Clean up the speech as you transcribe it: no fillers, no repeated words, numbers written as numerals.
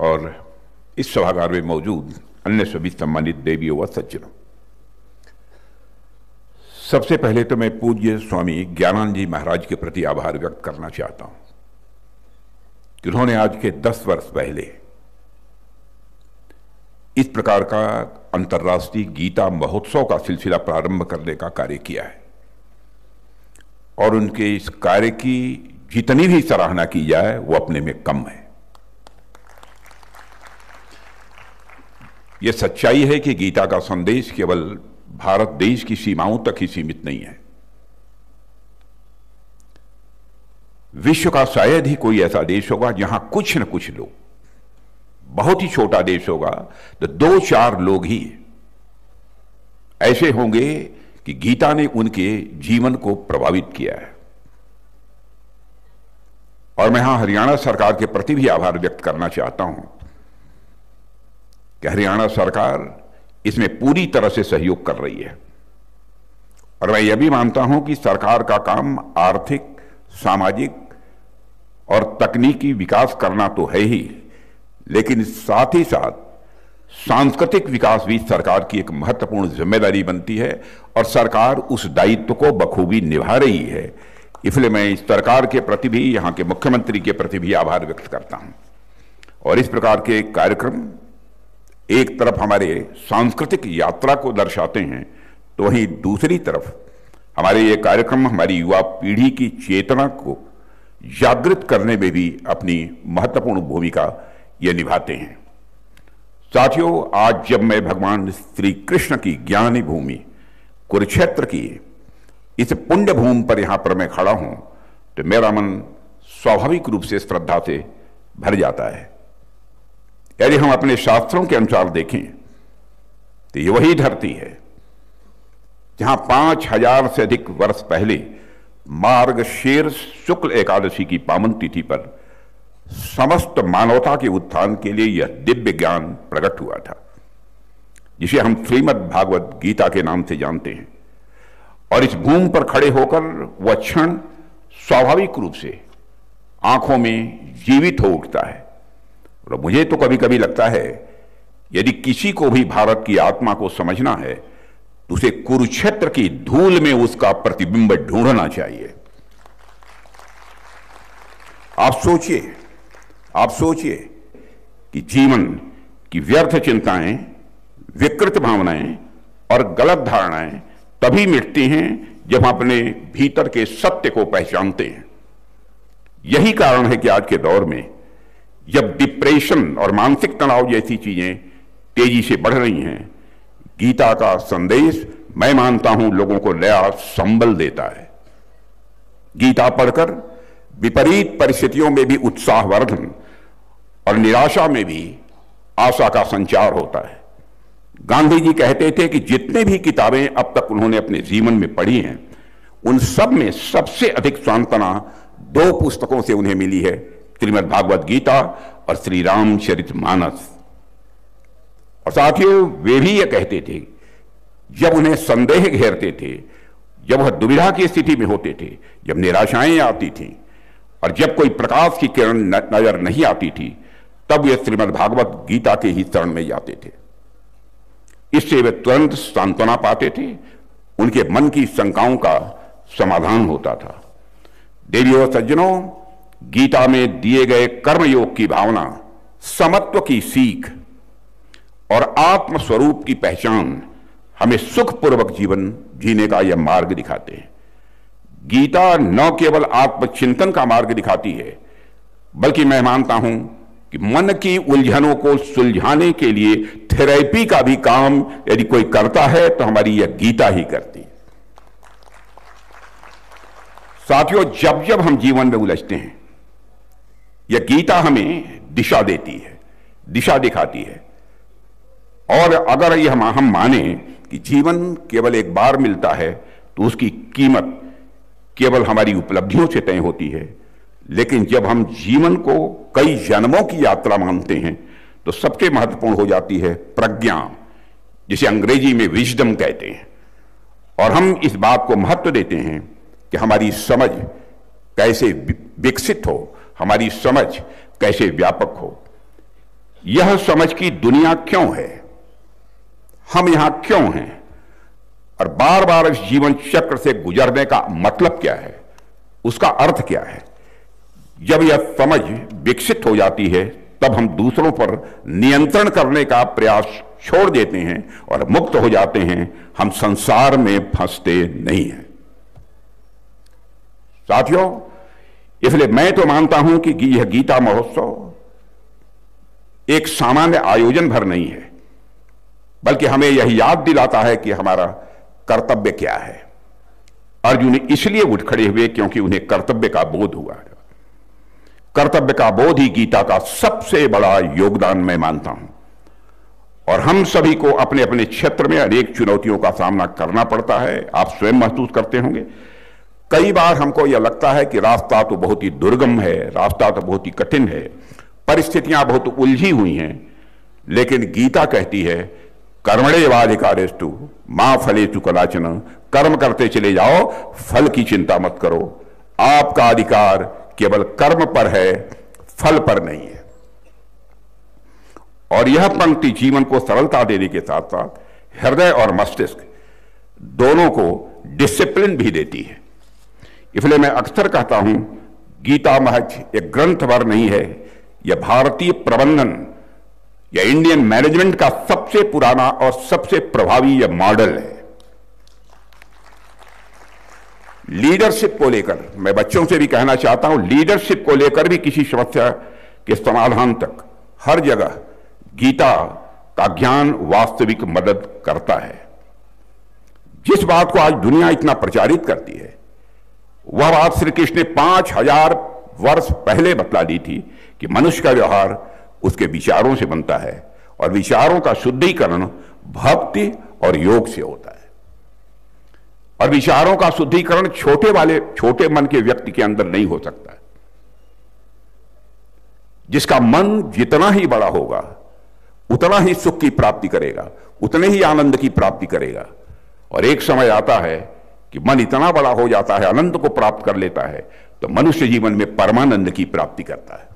और इस सभागार में मौजूद अन्य सभी सम्मानित देवियों व सज्जनों, सबसे पहले तो मैं पूज्य स्वामी ज्ञानानंद जी महाराज के प्रति आभार व्यक्त करना चाहता हूं कि उन्होंने आज के 10 वर्ष पहले इस प्रकार का अंतर्राष्ट्रीय गीता महोत्सव का सिलसिला प्रारंभ करने का कार्य किया है और उनके इस कार्य की जितनी भी सराहना की जाए वो अपने में कम है। यह सच्चाई है कि गीता का संदेश केवल भारत देश की सीमाओं तक ही सीमित नहीं है। विश्व का शायद ही कोई ऐसा देश होगा जहां कुछ न कुछ लोग, बहुत ही छोटा देश होगा तो 2-4 लोग ही ऐसे होंगे कि गीता ने उनके जीवन को प्रभावित किया है। और मैं यहां हरियाणा सरकार के प्रति भी आभार व्यक्त करना चाहता हूं कि हरियाणा सरकार इसमें पूरी तरह से सहयोग कर रही है। और मैं यह भी मानता हूं कि सरकार का काम आर्थिक, सामाजिक और तकनीकी विकास करना तो है ही, लेकिन साथ ही साथ सांस्कृतिक विकास भी सरकार की एक महत्वपूर्ण जिम्मेदारी बनती है और सरकार उस दायित्व को बखूबी निभा रही है। इसलिए मैं इस सरकार के प्रति भी, यहां के मुख्यमंत्री के प्रति भी आभार व्यक्त करता हूं। और इस प्रकार के कार्यक्रम एक तरफ हमारे सांस्कृतिक यात्रा को दर्शाते हैं, तो वहीं दूसरी तरफ हमारे ये कार्यक्रम हमारी युवा पीढ़ी की चेतना को जागृत करने में भी अपनी महत्वपूर्ण भूमिका ये निभाते हैं। साथियों, आज जब मैं भगवान श्री कृष्ण की ज्ञानी भूमि कुरुक्षेत्र की इस पुण्य भूमि पर यहां पर मैं खड़ा हूं तो मेरा मन स्वाभाविक रूप से श्रद्धा से भर जाता है। यदि हम अपने शास्त्रों के अनुसार देखें तो ये वही धरती है जहां 5000 से अधिक वर्ष पहले मार्गशीर्ष शुक्ल एकादशी की पावन तिथि पर समस्त मानवता के उत्थान के लिए यह दिव्य ज्ञान प्रकट हुआ था, जिसे हम श्रीमद् भागवत गीता के नाम से जानते हैं। और इस भूमि पर खड़े होकर वह क्षण स्वाभाविक रूप से आंखों में जीवित हो उठता है। और मुझे तो कभी कभी लगता है यदि किसी को भी भारत की आत्मा को समझना है तो उसे कुरुक्षेत्र की धूल में उसका प्रतिबिंब ढूंढना चाहिए। आप सोचिए कि जीवन की व्यर्थ चिंताएं, विकृत भावनाएं और गलत धारणाएं तभी मिटती हैं जब हम अपने भीतर के सत्य को पहचानते हैं। यही कारण है कि आज के दौर में जब डिप्रेशन और मानसिक तनाव जैसी चीजें तेजी से बढ़ रही हैं, गीता का संदेश मैं मानता हूं लोगों को नया संबल देता है। गीता पढ़कर विपरीत परिस्थितियों में भी उत्साहवर्धन और निराशा में भी आशा का संचार होता है। गांधी जी कहते थे कि जितने भी किताबें अब तक उन्होंने अपने जीवन में पढ़ी हैं, उन सब में सबसे अधिक सांत्वना 2 पुस्तकों से उन्हें मिली है, श्रीमद् भागवत गीता और श्री रामचरितमानस। और साथियों, वे भी यह कहते थे जब उन्हें संदेह घेरते थे, जब वह दुविधा की स्थिति में होते थे, जब निराशाएं आती थीं और जब कोई प्रकाश की किरण नजर नहीं आती थी, तब वे श्रीमद् भागवत गीता के ही शरण में जाते थे। इससे वे तुरंत सांत्वना पाते थे, उनके मन की शंकाओं का समाधान होता था। देवियों और सज्जनों, गीता में दिए गए कर्मयोग की भावना, समत्व की सीख और आत्मस्वरूप की पहचान हमें सुखपूर्वक जीवन जीने का यह मार्ग दिखाते हैं। गीता न केवल आत्मचिंतन का मार्ग दिखाती है, बल्कि मैं मानता हूं कि मन की उलझनों को सुलझाने के लिए थेरेपी का भी काम यदि कोई करता है तो हमारी यह गीता ही करती है। साथियों, जब जब हम जीवन में उलझते हैं, यह गीता हमें दिशा देती है, दिशा दिखाती है। और अगर यह हम माने कि जीवन केवल एक बार मिलता है तो उसकी कीमत केवल हमारी उपलब्धियों से तय होती है, लेकिन जब हम जीवन को कई जन्मों की यात्रा मानते हैं तो सबसे महत्वपूर्ण हो जाती है प्रज्ञा, जिसे अंग्रेजी में विजडम कहते हैं। और हम इस बात को महत्व देते हैं कि हमारी समझ कैसे विकसित हो, हमारी समझ कैसे व्यापक हो। यह समझ की दुनिया क्यों है, हम यहां क्यों हैं और बार बार इस जीवन चक्र से गुजरने का मतलब क्या है, उसका अर्थ क्या है। जब यह समझ विकसित हो जाती है तब हम दूसरों पर नियंत्रण करने का प्रयास छोड़ देते हैं और मुक्त हो जाते हैं। हम संसार में फंसते नहीं हैं। साथियों, इसलिए मैं तो मानता हूं कि यह गीता महोत्सव एक सामान्य आयोजन भर नहीं है, बल्कि हमें यह याद दिलाता है कि हमारा कर्तव्य क्या है। अर्जुन इसलिए उठ खड़े हुए क्योंकि उन्हें कर्तव्य का बोध हुआ। कर्तव्य का बोध ही गीता का सबसे बड़ा योगदान मैं मानता हूं। और हम सभी को अपने अपने क्षेत्र में अनेक चुनौतियों का सामना करना पड़ता है। आप स्वयं महसूस करते होंगे, कई बार हमको यह लगता है कि रास्ता तो बहुत ही दुर्गम है, रास्ता तो बहुत ही कठिन है, परिस्थितियां बहुत उलझी हुई हैं। लेकिन गीता कहती है, कर्मण्येवाधिकारस्तु मां फलेषु कदाचन, कर्म करते चले जाओ, फल की चिंता मत करो। आपका अधिकार केवल कर्म पर है, फल पर नहीं है। और यह पंक्ति जीवन को सरलता देने के साथ साथ हृदय और मस्तिष्क दोनों को डिसिप्लिन भी देती है। इसलिए मैं अक्सर कहता हूं, गीता महज एक ग्रंथ भर नहीं है, यह भारतीय प्रबंधन या इंडियन मैनेजमेंट का सबसे पुराना और सबसे प्रभावी यह मॉडल है। लीडरशिप को लेकर मैं बच्चों से भी कहना चाहता हूं, लीडरशिप को लेकर भी किसी समस्या के समाधान तक हर जगह गीता का ज्ञान वास्तविक मदद करता है। जिस बात को आज दुनिया इतना प्रचारित करती है, वह बात श्री कृष्ण ने 5000 वर्ष पहले बतला दी थी कि मनुष्य का व्यवहार उसके विचारों से बनता है और विचारों का शुद्धिकरण भक्ति और योग से होता है। और विचारों का शुद्धिकरण छोटे मन के व्यक्ति के अंदर नहीं हो सकता। जिसका मन जितना ही बड़ा होगा उतना ही सुख की प्राप्ति करेगा, उतने ही आनंद की प्राप्ति करेगा। और एक समय आता है कि मन इतना बड़ा हो जाता है, आनंद को प्राप्त कर लेता है, तो मनुष्य जीवन में परमानंद की प्राप्ति करता है।